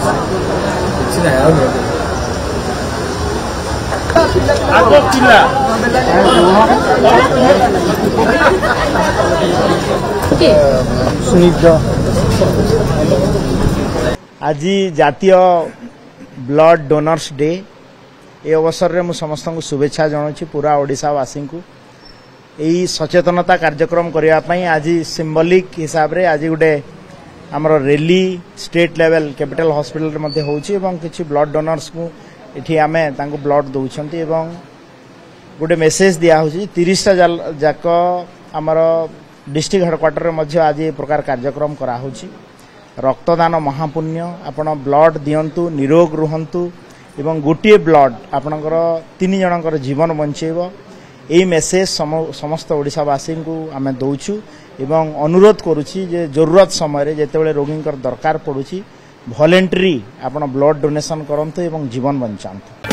आज जातीय blood donors day ए अवसर में समस्त को शुभेच्छा जनाऊँ पूरा ओडिशावासी को यही सचेतनता कार्यक्रम करने आज सिंबलिक हिसाब रे आज गोटे आमर rally state level capital hospital में होची किसी ब्लड डोनर्स को इठी आमे तांको ब्लड दउछंती गोटे मेसेज दिया होची 30टा जाक आमर डिस्ट्रिक्ट हेडक्वार्टर में आज ये प्रकार कार्यक्रम करा होची रक्तदान महापुण्य आपण ब्लड दियंतु निरोग रुहंतु एवं गोटे ब्लड आपणकर 3 जनकर जीवन बंचेबो यही मेसेज समस्त ओडिशावासी को आम दौचु एवं अनुरोध करुच्ची जे जरूरत समय जितेबाला रोगी दरकार पड़ुची वॉलंटरी आपण ब्लड डोनेशन करंतु एवं जीवन बंचांतु।